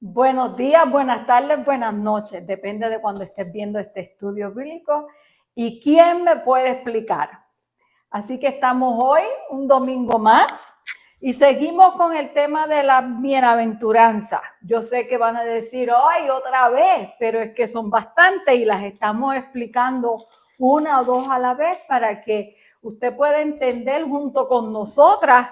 Buenos días, buenas tardes, buenas noches. Depende de cuando estés viendo este estudio bíblico y quién me puede explicar. Así que estamos hoy, un domingo más, y seguimos con el tema de la bienaventuranza. Yo sé que van a decir, ¡ay, otra vez! Pero es que son bastantes y las estamos explicando una o dos a la vez para que usted pueda entender junto con nosotras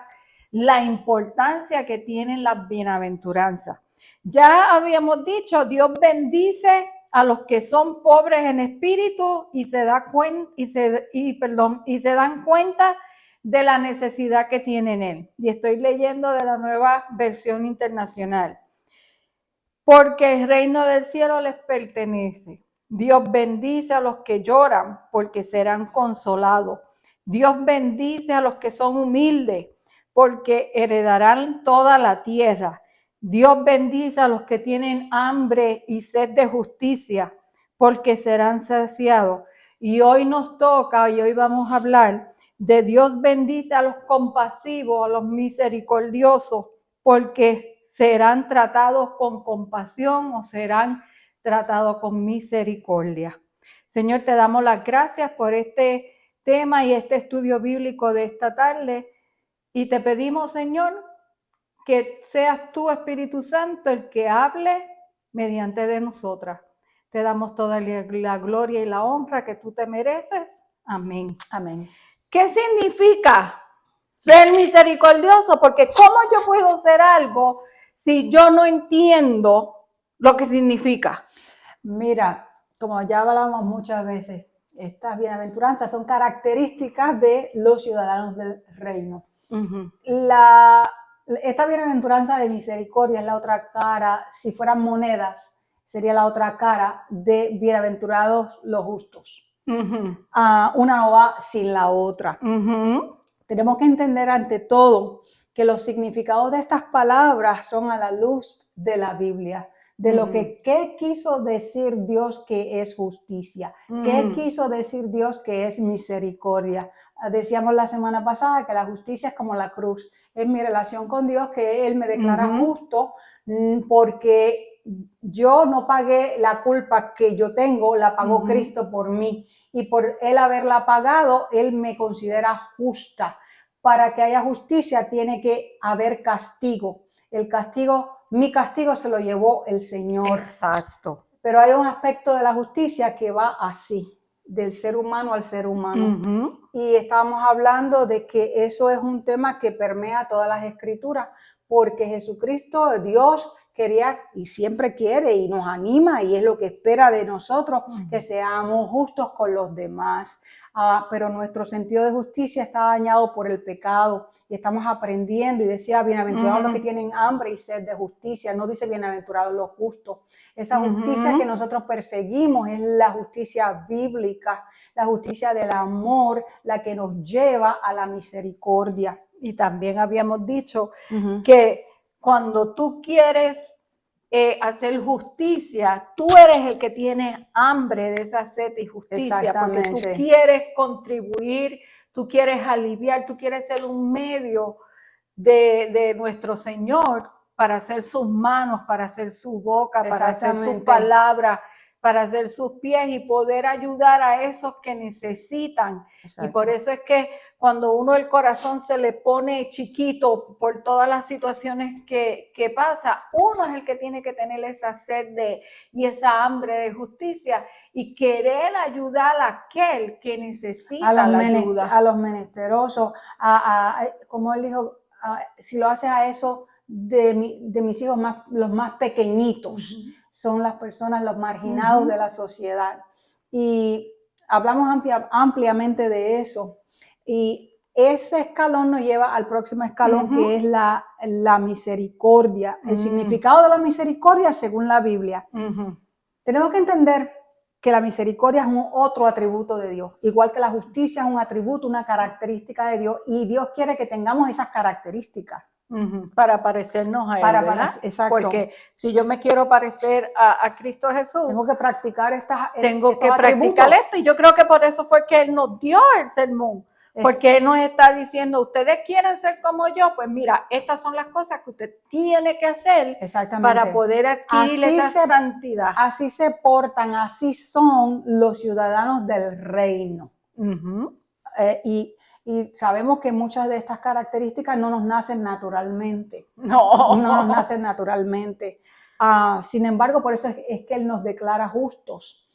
la importancia que tienen las bienaventuranzas. Ya habíamos dicho, Dios bendice a los que son pobres en espíritu y se dan cuenta de la necesidad que tienen Él. Y estoy leyendo de la Nueva Versión Internacional. Porque el reino del cielo les pertenece. Dios bendice a los que lloran, porque serán consolados. Dios bendice a los que son humildes, porque heredarán toda la tierra. Dios bendice a los que tienen hambre y sed de justicia, porque serán saciados. Y hoy nos toca, y hoy vamos a hablar de Dios bendice a los compasivos, a los misericordiosos, porque serán tratados con compasión o serán tratados con misericordia. Señor, te damos las gracias por este tema y este estudio bíblico de esta tarde. Y te pedimos, Señor, que seas tú, Espíritu Santo, el que hable mediante de nosotras. Te damos toda la gloria y la honra que tú te mereces. Amén. Amén. ¿Qué significa ser misericordioso? Porque ¿cómo yo puedo hacer algo si yo no entiendo lo que significa? Mira, como ya hablamos muchas veces, estas bienaventuranzas son características de los ciudadanos del reino. Esta bienaventuranza de misericordia es la otra cara. Si fueran monedas, sería la otra cara de bienaventurados los justos. Una no va sin la otra. Tenemos que entender ante todo que los significados de estas palabras son a la luz de la Biblia, de lo que ¿qué quiso decir Dios que es justicia? ¿Qué quiso decir Dios que es misericordia? Decíamos la semana pasada que la justicia es como la cruz, es mi relación con Dios, que Él me declara justo porque yo no pagué la culpa que yo tengo, la pagó Cristo por mí, y por Él haberla pagado, Él me considera justa. Para que haya justicia tiene que haber castigo. El castigo, mi castigo se lo llevó el Señor. Exacto. Pero hay un aspecto de la justicia que va así, del ser humano al ser humano. Y estábamos hablando de que eso es un tema que permea todas las escrituras, porque Jesucristo, Dios, quería y siempre quiere y nos anima y es lo que espera de nosotros, que seamos justos con los demás. Pero nuestro sentido de justicia está dañado por el pecado y estamos aprendiendo, y decía bienaventurados los que tienen hambre y sed de justicia, no dice bienaventurados los justos. Esa justicia que nosotros perseguimos es la justicia bíblica, la justicia del amor, la que nos lleva a la misericordia. Y también habíamos dicho que cuando tú quieres hacer justicia, tú eres el que tiene hambre de esa sed y justicia, porque tú quieres contribuir, tú quieres aliviar, tú quieres ser un medio de nuestro Señor para hacer sus manos, para hacer su boca, para hacer sus palabras, para hacer sus pies y poder ayudar a esos que necesitan. Exacto. Y por eso es que cuando uno el corazón se le pone chiquito por todas las situaciones que pasa, uno es el que tiene que tener esa sed y esa hambre de justicia y querer ayudar a aquel que necesita la ayuda. A los menesterosos, como él dijo, si lo haces a eso de mis hijos los más pequeñitos, son las personas, los marginados de la sociedad. Y hablamos ampliamente de eso. Y ese escalón nos lleva al próximo escalón, que es la misericordia. El significado de la misericordia según la Biblia. Tenemos que entender que la misericordia es otro atributo de Dios, igual que la justicia es un atributo, una característica de Dios, y Dios quiere que tengamos esas características. Para parecernos a Él, ¿verdad? Exacto. Porque si yo me quiero parecer a Cristo Jesús, tengo que practicar practicar esto, y yo creo que por eso fue que Él nos dio el sermón, Porque Él nos está diciendo, ustedes quieren ser como yo, pues mira, estas son las cosas que usted tiene que hacer para poder adquirir esa santidad. Así se portan, así son los ciudadanos del reino. Y sabemos que muchas de estas características no nos nacen naturalmente. No nos nacen naturalmente. Sin embargo, por eso es que Él nos declara justos.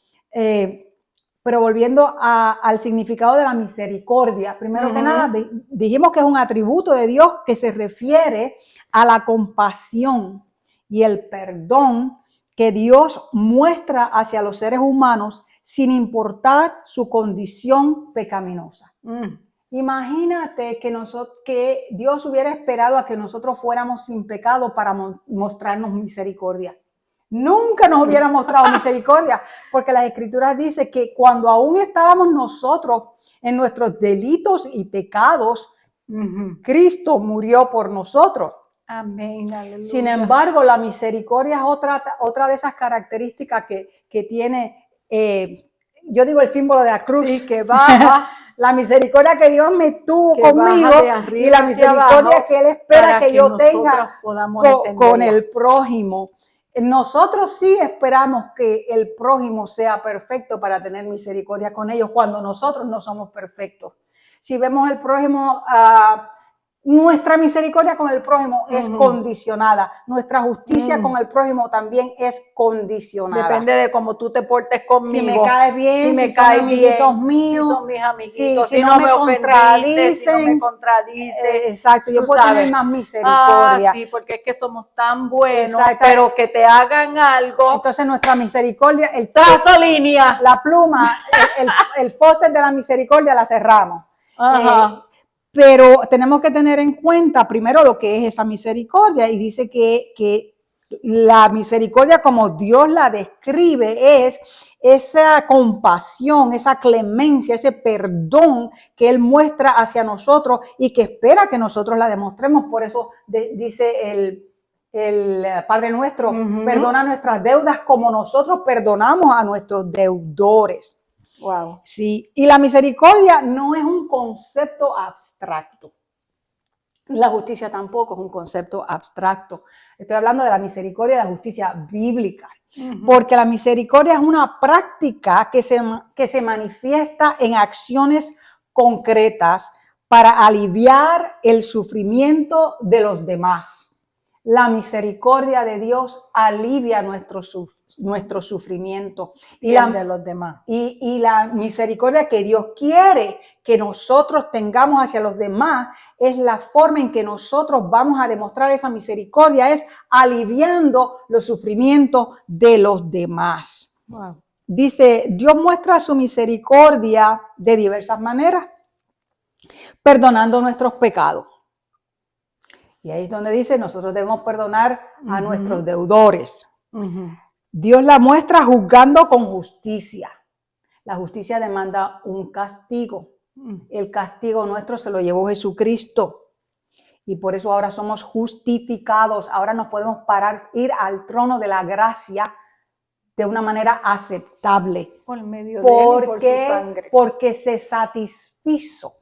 Pero volviendo al significado de la misericordia, primero que nada, dijimos que es un atributo de Dios que se refiere a la compasión y el perdón que Dios muestra hacia los seres humanos sin importar su condición pecaminosa. Imagínate que Dios hubiera esperado a que nosotros fuéramos sin pecado para mostrarnos misericordia. Nunca nos hubiera mostrado misericordia, porque las Escrituras dicen que cuando aún estábamos nosotros en nuestros delitos y pecados, Cristo murió por nosotros. Amén, aleluya. Sin embargo, la misericordia es otra de esas características que tiene, yo digo el símbolo de la cruz. Sí, que baja. La misericordia que Dios me tuvo conmigo y la misericordia que Él espera que yo tenga con el prójimo. Nosotros sí esperamos que el prójimo sea perfecto para tener misericordia con ellos cuando nosotros no somos perfectos. Si vemos el prójimo, nuestra misericordia con el prójimo es condicionada. Nuestra justicia con el prójimo también es condicionada. Depende de cómo tú te portes conmigo. Si me caes bien, si son amiguitos míos, si son mis amiguitos, si no me contradicen, si no me contradicen. Exacto, yo puedo tener más misericordia. Sí, porque es que somos tan buenos, pero que te hagan algo. Entonces nuestra misericordia, el trazo línea, la pluma, el faucet de la misericordia la cerramos. Pero tenemos que tener en cuenta primero lo que es esa misericordia, y dice que la misericordia como Dios la describe es esa compasión, esa clemencia, ese perdón que Él muestra hacia nosotros y que espera que nosotros la demostremos. Por eso dice el Padre Nuestro, perdona nuestras deudas como nosotros perdonamos a nuestros deudores. Wow. Sí, y la misericordia no es un concepto abstracto. La justicia tampoco es un concepto abstracto. Estoy hablando de la misericordia y la justicia bíblica. Porque la misericordia es una práctica que se manifiesta en acciones concretas para aliviar el sufrimiento de los demás. La misericordia de Dios alivia nuestro sufrimiento y de los demás. Y la misericordia que Dios quiere que nosotros tengamos hacia los demás es la forma en que nosotros vamos a demostrar esa misericordia, es aliviando los sufrimientos de los demás. Wow. Dice, Dios muestra su misericordia de diversas maneras, perdonando nuestros pecados. Y ahí es donde dice, nosotros debemos perdonar a nuestros deudores. Dios la muestra juzgando con justicia. La justicia demanda un castigo. El castigo nuestro se lo llevó Jesucristo. Y por eso ahora somos justificados. Ahora nos podemos ir al trono de la gracia de una manera aceptable. Por medio de Él y por su sangre. Porque se satisfizo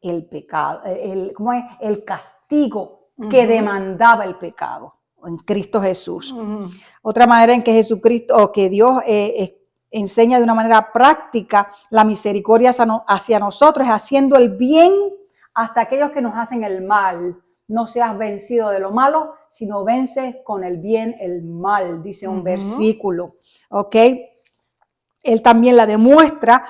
el pecado, el castigo que demandaba el pecado en Cristo Jesús. Otra manera en que Jesucristo o que Dios enseña de una manera práctica la misericordia hacia nosotros es haciendo el bien hasta aquellos que nos hacen el mal. No seas vencido de lo malo, sino vences con el bien el mal, dice un versículo. ¿Ok? Él también la demuestra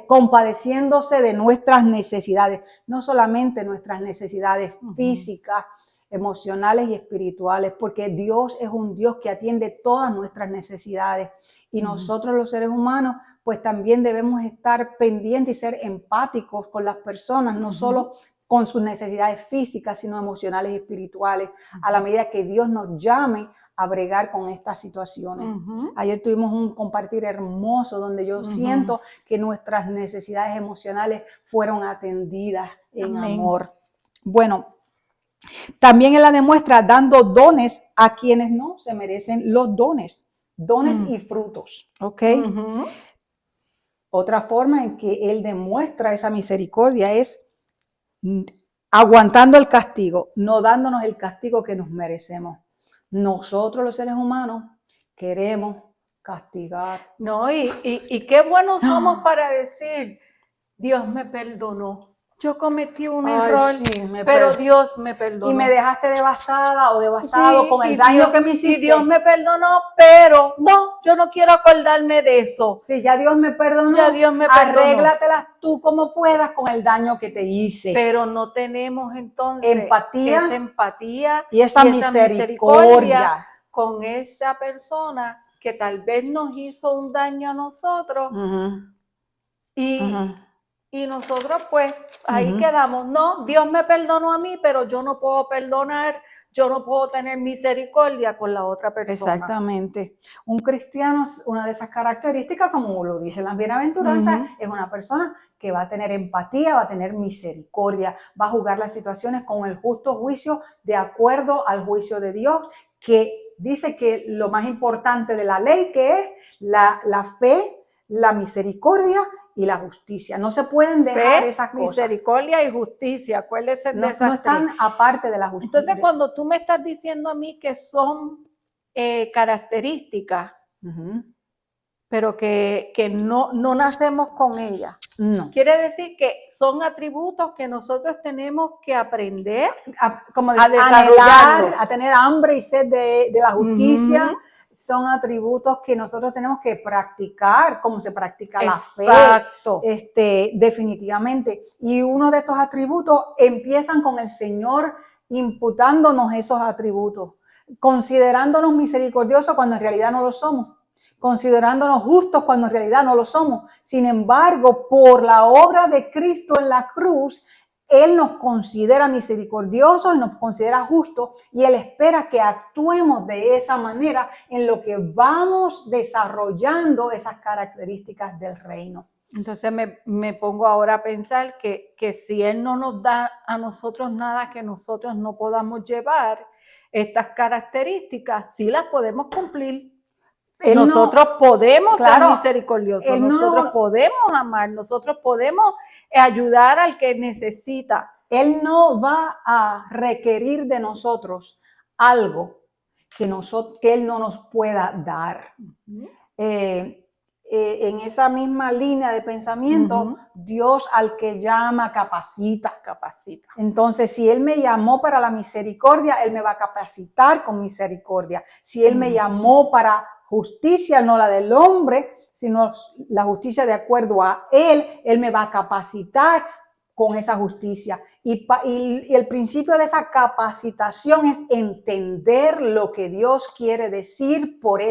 compadeciéndose de nuestras necesidades, no solamente nuestras necesidades físicas, emocionales y espirituales, porque Dios es un Dios que atiende todas nuestras necesidades y nosotros los seres humanos pues también debemos estar pendientes y ser empáticos con las personas, no solo con sus necesidades físicas, sino emocionales y espirituales, a la medida que Dios nos llame a bregar con estas situaciones. Ayer tuvimos un compartir hermoso donde yo siento que nuestras necesidades emocionales fueron atendidas en amor. Bueno, también Él la demuestra dando dones a quienes no se merecen los dones y frutos. ¿Ok? Otra forma en que Él demuestra esa misericordia es aguantando el castigo, no dándonos el castigo que nos merecemos. Nosotros los seres humanos queremos castigar. No, y qué buenos somos para decir, Dios me perdonó. Yo cometí un error, Sí, pero Dios me perdonó. Y me dejaste devastada o devastado Sí, con el daño que me hiciste. Y Dios me perdonó, pero no, yo no quiero acordarme de eso. Sí, ya Dios me perdonó. Ya Dios me perdonó. Arréglatelas tú como puedas con el daño que te hice. Pero no tenemos entonces empatía, esa empatía y esa misericordia con esa persona que tal vez nos hizo un daño a nosotros. Y nosotros pues ahí quedamos. No, Dios me perdonó a mí, pero yo no puedo perdonar, yo no puedo tener misericordia con la otra persona. Exactamente. Un cristiano, una de esas características, como lo dicen las bienaventuranzas, es una persona que va a tener empatía, va a tener misericordia, va a juzgar las situaciones con el justo juicio de acuerdo al juicio de Dios, que dice que lo más importante de la ley, que es la fe, la misericordia y la justicia. No se pueden dejar esas cosas. Misericordia y justicia. Acuérdense de esas no están aparte de la justicia. Entonces, cuando tú me estás diciendo a mí que son características, pero que no nacemos con ellas, no. Quiere decir que son atributos que nosotros tenemos que aprender a desarrollar, a tener hambre y sed de la justicia. Son atributos que nosotros tenemos que practicar, como se practica la fe, definitivamente. Y uno de estos atributos empiezan con el Señor imputándonos esos atributos, considerándonos misericordiosos cuando en realidad no lo somos, considerándonos justos cuando en realidad no lo somos. Sin embargo, por la obra de Cristo en la cruz, Él nos considera misericordiosos y nos considera justos, y Él espera que actuemos de esa manera en lo que vamos desarrollando esas características del reino. Entonces me pongo ahora a pensar que si Él no nos da a nosotros nada que nosotros no podamos llevar, estas características sí las podemos cumplir. Nosotros podemos ser misericordiosos, nosotros podemos amar, nosotros podemos ayudar al que necesita. Él no va a requerir de nosotros algo que Él no nos pueda dar. En esa misma línea de pensamiento, Dios al que llama capacita. Entonces, si Él me llamó para la misericordia, Él me va a capacitar con misericordia. Si Él me llamó para justicia, no la del hombre, sino la justicia de acuerdo a Él, Él me va a capacitar con esa justicia. Y el principio de esa capacitación es entender lo que Dios quiere decir por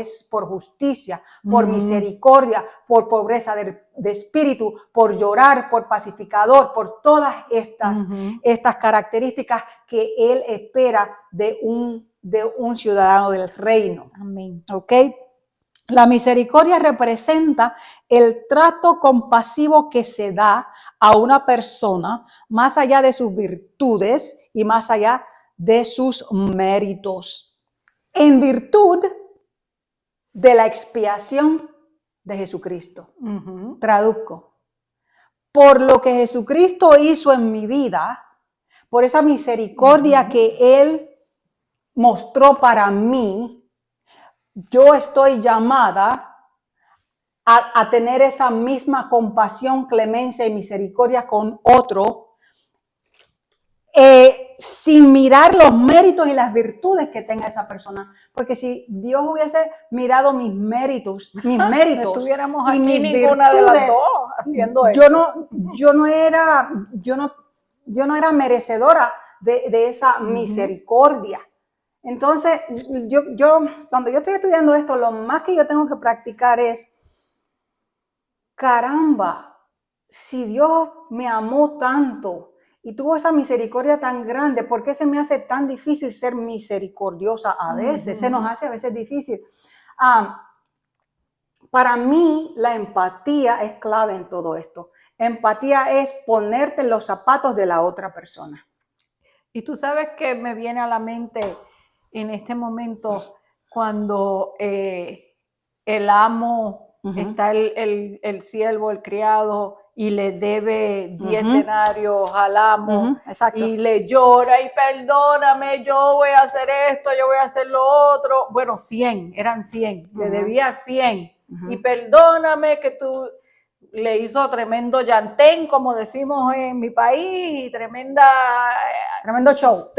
justicia, por misericordia, por pobreza de espíritu, por llorar, por pacificador, por todas estas características que Él espera de un ciudadano del reino. Amén. ¿Ok? La misericordia representa el trato compasivo que se da a una persona más allá de sus virtudes y más allá de sus méritos, en virtud de la expiación de Jesucristo. Traduzco. Por lo que Jesucristo hizo en mi vida, por esa misericordia que Él mostró para mí, yo estoy llamada a tener esa misma compasión, clemencia y misericordia con otro, sin mirar los méritos y las virtudes que tenga esa persona. Porque si Dios hubiese mirado mis méritos estuviéramos y aquí mis ninguna virtudes, de las dos haciendo yo no era merecedora de esa misericordia. Entonces, cuando yo estoy estudiando esto, lo más que yo tengo que practicar es, caramba, si Dios me amó tanto y tuvo esa misericordia tan grande, ¿por qué se me hace tan difícil ser misericordiosa a veces? Se nos hace a veces difícil. Para mí, la empatía es clave en todo esto. Empatía es ponerte en los zapatos de la otra persona. Y tú sabes que me viene a la mente en este momento cuando el amo está el siervo, el criado, y le debe 10 denarios al amo, y le llora, y perdóname, yo voy a hacer esto, yo voy a hacer lo otro. Bueno, 100, eran 100, le debía 100, y perdóname que tú... Le hizo tremendo llantén, como decimos en mi país, y tremendo show.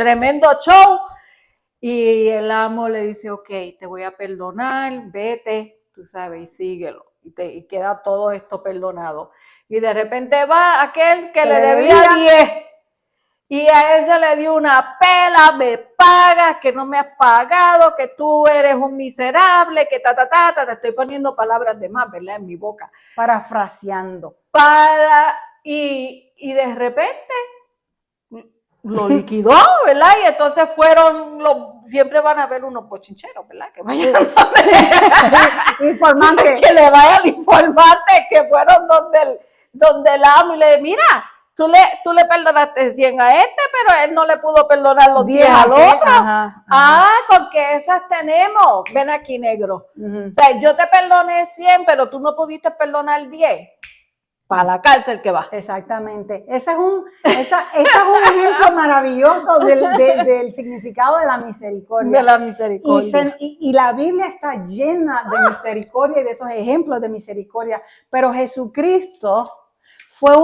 Y el amo le dice, ok, te voy a perdonar, vete, tú sabes, y síguelo. Y queda todo esto perdonado. Y de repente va aquel que le debía 10. Y a ese le dio una pela, me pagas, que no me has pagado, que tú eres un miserable, que te estoy poniendo palabras de más, ¿verdad? En mi boca. Parafraseando. Y de repente lo liquidó, ¿verdad? Y entonces siempre van a haber unos bochincheros, ¿verdad? Que vayan informantes. Que le vayan informantes que fueron donde el amo y le mira, tú le perdonaste 100 a este, pero él no le pudo perdonar los 10 al otro. Porque esas tenemos. Ven aquí, negro. O sea, yo te perdoné 100, pero tú no pudiste perdonar 10. Para la cárcel que va. Exactamente. Ese es un ejemplo maravilloso del significado de la misericordia. De la misericordia. Y la Biblia está llena de misericordia y de esos ejemplos de misericordia. Pero Jesucristo fue,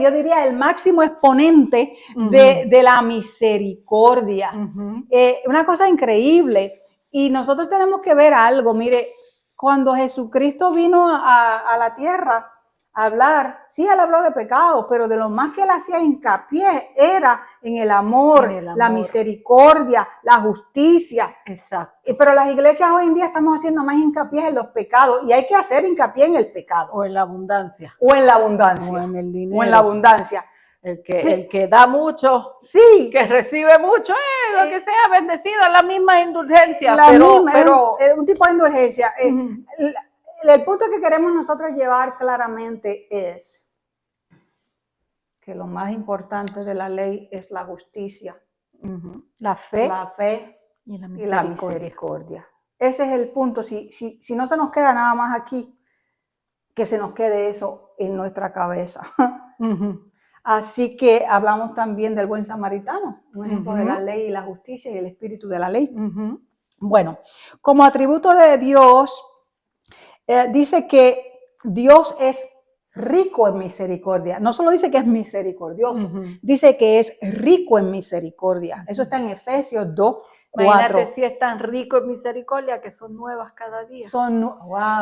yo diría, el máximo exponente de la misericordia. Una cosa increíble. Y nosotros tenemos que ver algo. Mire, cuando Jesucristo vino a la tierra a hablar, sí, él habló de pecado, pero de lo más que él hacía hincapié era en el amor, la misericordia, la justicia. Exacto. Pero las iglesias hoy en día estamos haciendo más hincapié en los pecados, y hay que hacer hincapié en el pecado. O en la abundancia. O en la abundancia. O en el dinero. O en la abundancia. El que da mucho, sí, que recibe mucho, lo que sea, bendecido, la misma indulgencia. Pero un tipo de indulgencia. El punto que queremos nosotros llevar claramente es que lo más importante de la ley es la justicia, la fe y la misericordia. Ese es el punto. Si no se nos queda nada más aquí, que se nos quede eso en nuestra cabeza. Así que hablamos también del buen samaritano, un ejemplo de la ley y la justicia y el espíritu de la ley. Bueno, como atributo de Dios, dice que Dios es rico en misericordia. No solo dice que es misericordioso, dice que es rico en misericordia. Eso está en Efesios 2:4. Imagínate si es tan rico en misericordia que son nuevas cada día. No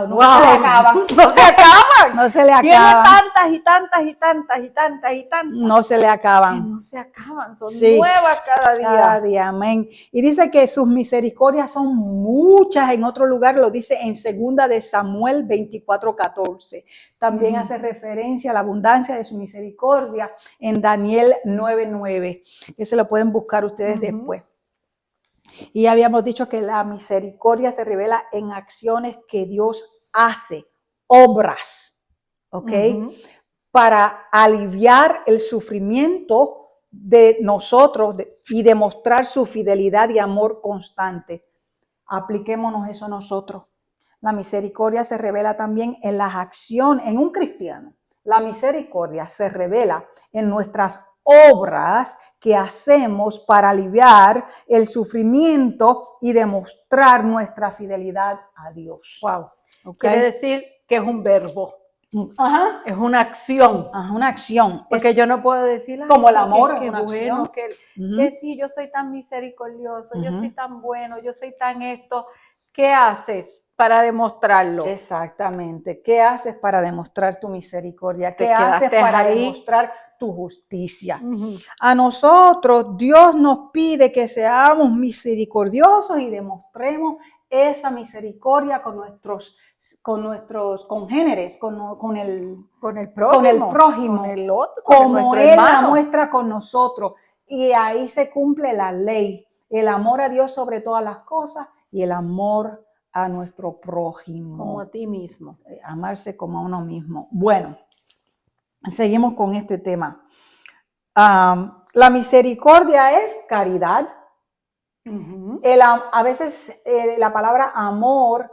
se le acaban. No se acaban. No se le acaban. Tiene tantas y tantas y tantas y tantas y tantas. No se le acaban. Que no se acaban, son nuevas cada día. Cada día, amén. Y dice que sus misericordias son muchas. En otro lugar lo dice en 2 de Samuel 24:14. También hace referencia a la abundancia de su misericordia en Daniel 9:9. Ese lo pueden buscar ustedes después. Y habíamos dicho que la misericordia se revela en acciones que Dios hace, obras, ¿ok? Para aliviar el sufrimiento de nosotros y demostrar su fidelidad y amor constante. Apliquémonos eso nosotros. La misericordia se revela también en las acciones, en un cristiano. La misericordia se revela en nuestras obras que hacemos para aliviar el sufrimiento y demostrar nuestra fidelidad a Dios. Wow. ¿Okay? Quiere decir que es un verbo. Es una acción. Una acción. Porque yo no puedo decir como el amor, que bueno, que sí, yo soy tan misericordioso, yo soy tan bueno, yo soy tan esto. ¿Qué haces para demostrarlo? Exactamente. ¿Qué haces para demostrar tu misericordia? ¿Qué haces para demostrar tu justicia? A nosotros Dios nos pide que seamos misericordiosos y demostremos esa misericordia con nuestros congéneres, con el prójimo, con el otro, como Él la muestra con nosotros. Y ahí se cumple la ley, el amor a Dios sobre todas las cosas y el amor a nuestro prójimo. Como a ti mismo. Amarse como a uno mismo. Bueno, seguimos con este tema. La misericordia es caridad. A veces la palabra amor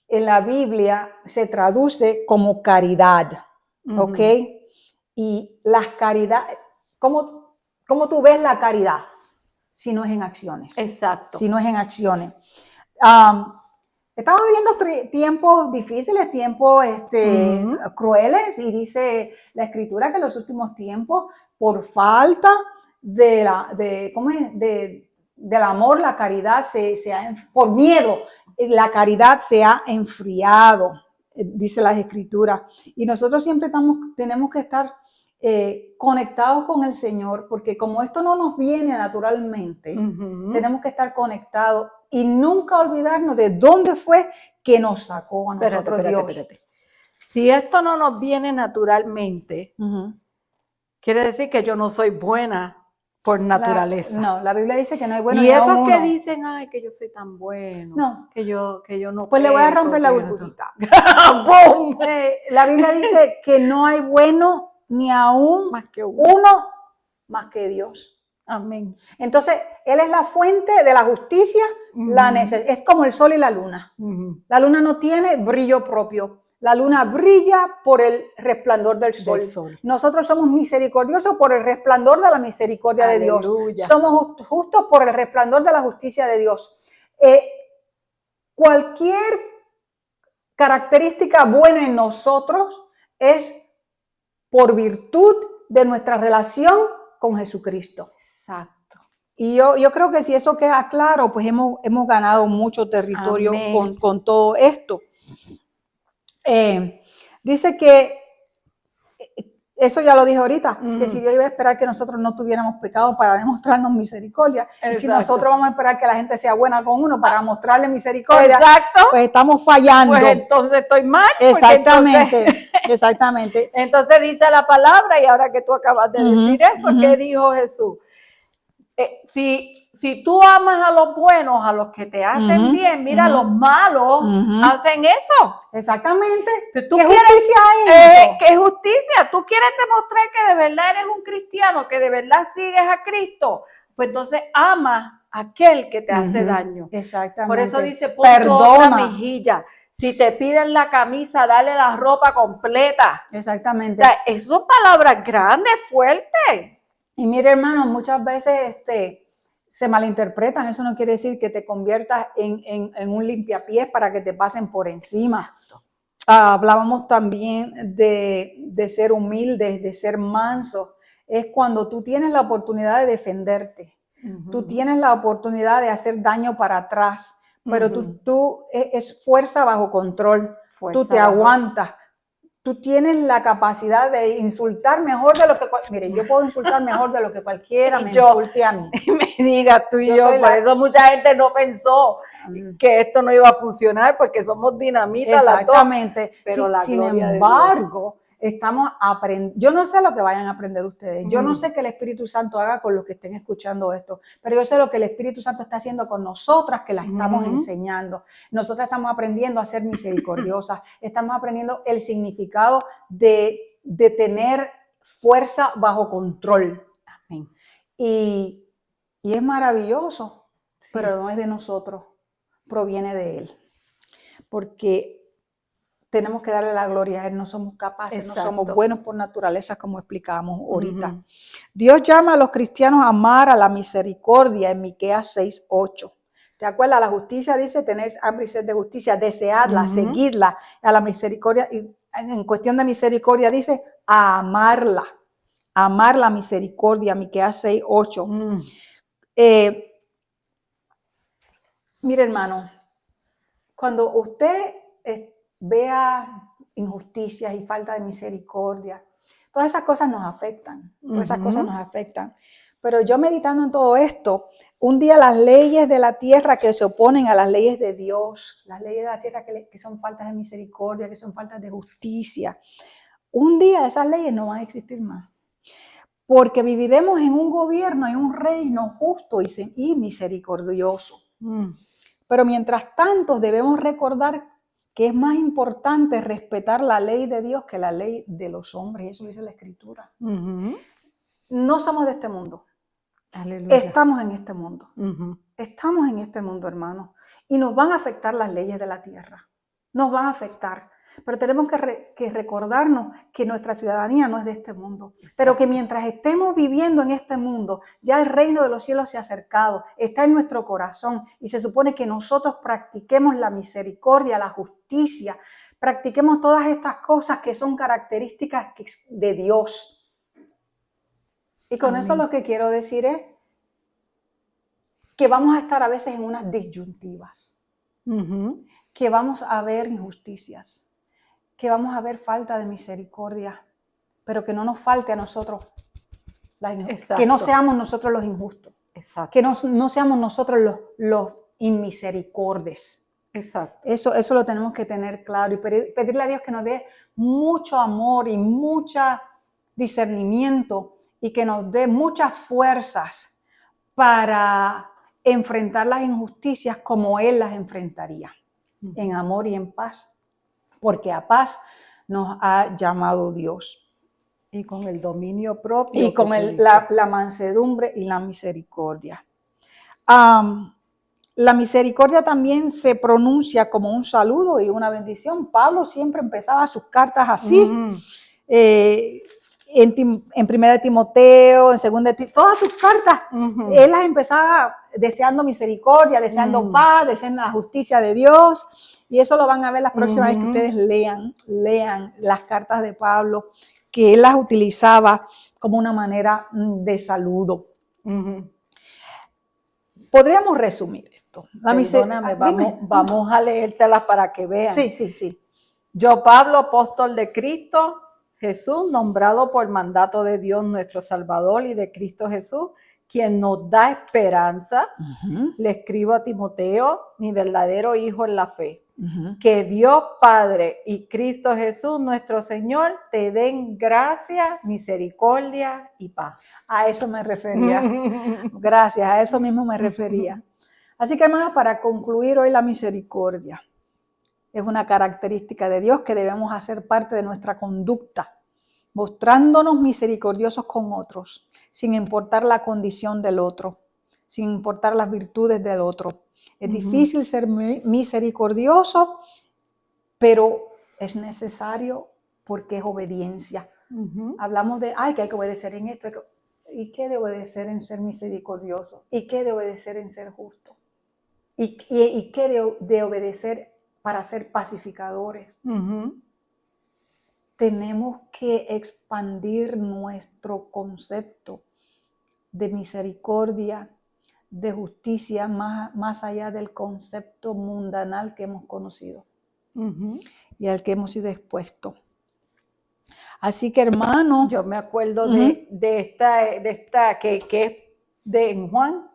en la Biblia se traduce como caridad, ¿ok? Y las caridades, ¿cómo tú ves la caridad? Si no es en acciones. Exacto. Si no es en acciones. Estamos viviendo tiempos difíciles, tiempos crueles, y dice la Escritura que en los últimos tiempos, por falta del amor, la caridad por miedo, la caridad se ha enfriado, dice las Escrituras. Y nosotros siempre tenemos que estar conectados con el Señor, porque como esto no nos viene naturalmente, tenemos que estar conectados y nunca olvidarnos de dónde fue que nos sacó a nosotros Dios. Si esto no nos viene naturalmente, quiere decir que yo no soy buena por naturaleza. No, la Biblia dice que no hay bueno. Y esos que dicen, ay, que yo soy tan bueno, no, que yo no. Pues le voy a romper la burbujita. La Biblia dice que no hay bueno ni aún más que uno más que Dios. Amén. Entonces, Él es la fuente de la justicia, es como el sol y la luna. La luna no tiene brillo propio. La luna brilla por el resplandor del sol. Nosotros somos misericordiosos por el resplandor de la misericordia de Dios. Somos justos por el resplandor de la justicia de Dios. Cualquier característica buena en nosotros es por virtud de nuestra relación con Jesucristo. Exacto. Y yo creo que si eso queda claro, pues hemos ganado mucho territorio con todo esto. Dice que, eso ya lo dije ahorita, que si Dios iba a esperar que nosotros no tuviéramos pecado para demostrarnos misericordia, y si nosotros vamos a esperar que la gente sea buena con uno para mostrarle misericordia, pues estamos fallando. Pues entonces estoy mal. Exactamente, exactamente. Entonces dice la palabra, y ahora que tú acabas de decir eso, ¿qué dijo Jesús? Si tú amas a los buenos, a los que te hacen bien, mira, los malos hacen eso. Exactamente. ¿Qué justicia hay? ¿Qué justicia? Tú quieres demostrar que de verdad eres un cristiano, que de verdad sigues a Cristo, pues entonces ama a aquel que te hace daño. Exactamente. Por eso dice, pon otra mejilla. Si te piden la camisa, dale la ropa completa. Exactamente. O sea, esas son palabras grandes, fuertes. Y mire, hermano, muchas veces se malinterpretan. Eso no quiere decir que te conviertas en un limpiapiés para que te pasen por encima. Hablábamos también de ser humildes, de ser mansos. Es cuando tú tienes la oportunidad de defenderte. Tú tienes la oportunidad de hacer daño para atrás, pero tú es fuerza bajo control. Tú te aguantas. Tú tienes la capacidad de insultar mejor de lo que... Mire, yo puedo insultar mejor de lo que cualquiera me insulte a mí. Me diga tú y yo por eso mucha gente no pensó que esto no iba a funcionar, porque somos dinamitas las dos. Exactamente. Pero sin embargo, estamos aprendiendo. Yo no sé lo que vayan a aprender ustedes. Yo no sé qué el Espíritu Santo haga con los que estén escuchando esto, pero yo sé lo que el Espíritu Santo está haciendo con nosotras, que las estamos enseñando. Nosotras estamos aprendiendo a ser misericordiosas. Estamos aprendiendo el significado de tener fuerza bajo control. Amén. Y es maravilloso, pero no es de nosotros, proviene de Él. Porque tenemos que darle la gloria a Él, no somos capaces, no somos buenos por naturaleza, como explicábamos ahorita. Dios llama a los cristianos a amar a la misericordia en Miqueas 6:8. ¿Te acuerdas? La justicia dice, tenéis hambre y sed de justicia, deseadla, seguidla. A la misericordia, y en cuestión de misericordia dice, a amarla. Amar la misericordia, Miqueas 6:8. Mire, hermano, cuando usted vea injusticias y falta de misericordia, todas esas cosas nos afectan, Pero yo meditando en todo esto, un día las leyes de la tierra que se oponen a las leyes de Dios, las leyes de la tierra que son faltas de misericordia, que son faltas de justicia, un día esas leyes no van a existir más. Porque viviremos en un gobierno, en un reino justo y misericordioso. Pero mientras tanto debemos recordar que es más importante respetar la ley de Dios que la ley de los hombres. Eso dice la Escritura. No somos de este mundo. Aleluya. Estamos en este mundo. Estamos en este mundo, hermanos. Y nos van a afectar las leyes de la tierra. nos van a afectar. Pero tenemos que recordarnos que nuestra ciudadanía no es de este mundo. Exacto. Pero que mientras estemos viviendo en este mundo, ya el reino de los cielos se ha acercado, está en nuestro corazón y se supone que nosotros practiquemos la misericordia, la justicia, practiquemos todas estas cosas que son características de Dios. Y con eso lo que quiero decir es que vamos a estar a veces en unas disyuntivas, que vamos a ver injusticias, que vamos a ver falta de misericordia, pero que no nos falte a nosotros, que no seamos nosotros los injustos, exacto, que no seamos nosotros los inmisericordes. Exacto. Eso lo tenemos que tener claro y pedirle a Dios que nos dé mucho amor y mucho discernimiento y que nos dé muchas fuerzas para enfrentar las injusticias como Él las enfrentaría, en amor y en paz. Porque a paz nos ha llamado Dios. Y con el dominio propio. Y con la mansedumbre y la misericordia. La misericordia también se pronuncia como un saludo y una bendición. Pablo siempre empezaba sus cartas así. En Primera de Timoteo, en Segunda de Timoteo, todas sus cartas, él las empezaba deseando misericordia, deseando paz, deseando la justicia de Dios. Y eso lo van a ver la próxima vez que ustedes lean las cartas de Pablo, que él las utilizaba como una manera de saludo. Podríamos resumir esto. Perdóname, vamos a leértelas para que vean. Sí. Yo, Pablo, apóstol de Cristo Jesús, nombrado por mandato de Dios nuestro Salvador y de Cristo Jesús, quien nos da esperanza, le escribo a Timoteo, mi verdadero hijo en la fe. Que Dios Padre y Cristo Jesús, nuestro Señor, te den gracia, misericordia y paz. A eso me refería. Gracias, a eso mismo me refería. Así que, hermanos, para concluir hoy, la misericordia es una característica de Dios que debemos hacer parte de nuestra conducta, mostrándonos misericordiosos con otros, sin importar la condición del otro, sin importar las virtudes del otro. Es difícil ser misericordioso, pero es necesario porque es obediencia. Hablamos de, que hay que obedecer en esto. ¿Y qué de obedecer en ser misericordioso? ¿Y qué de obedecer en ser justo? ¿Y qué de obedecer para ser pacificadores? Tenemos que expandir nuestro concepto de misericordia, de justicia, más allá del concepto mundanal que hemos conocido y al que hemos sido expuestos. Así que, hermano, yo me acuerdo de esta que es en Juan.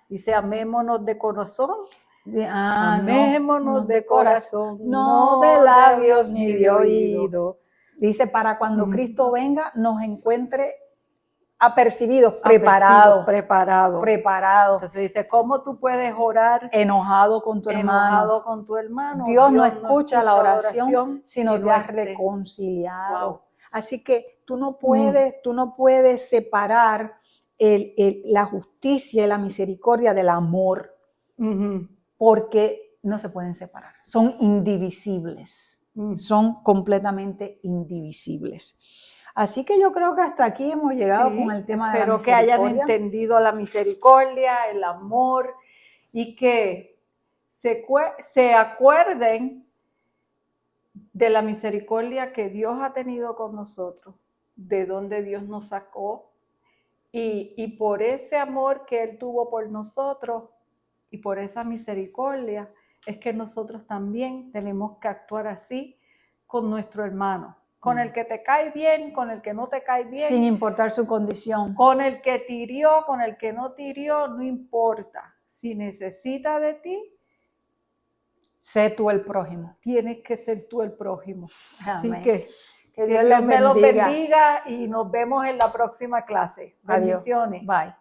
Dice, amémonos de corazón. Amémonos de corazón, no de labios ni de oído. Dice, para cuando Cristo venga, nos encuentre apercibidos, preparados. Entonces dice, ¿cómo tú puedes orar enojado con tu hermano? Dios no escucha la oración si no te has reconciliado. Wow. Así que tú no puedes separar la justicia y la misericordia del amor, porque no se pueden separar. Son indivisibles, son completamente indivisibles. Así que yo creo que hasta aquí hemos llegado con el tema de la misericordia. Espero que hayan entendido la misericordia, el amor, y que se acuerden de la misericordia que Dios ha tenido con nosotros, de donde Dios nos sacó, y por ese amor que Él tuvo por nosotros y por esa misericordia, es que nosotros también tenemos que actuar así con nuestro hermano. Con el que te cae bien, con el que no te cae bien. Sin importar su condición. Con el que te hirió, con el que no te hirió, no importa. Si necesita de ti, sé tú el prójimo. Tienes que ser tú el prójimo. Amén. Así que Dios me los bendiga y nos vemos en la próxima clase. Bendiciones. Adiós. Bye.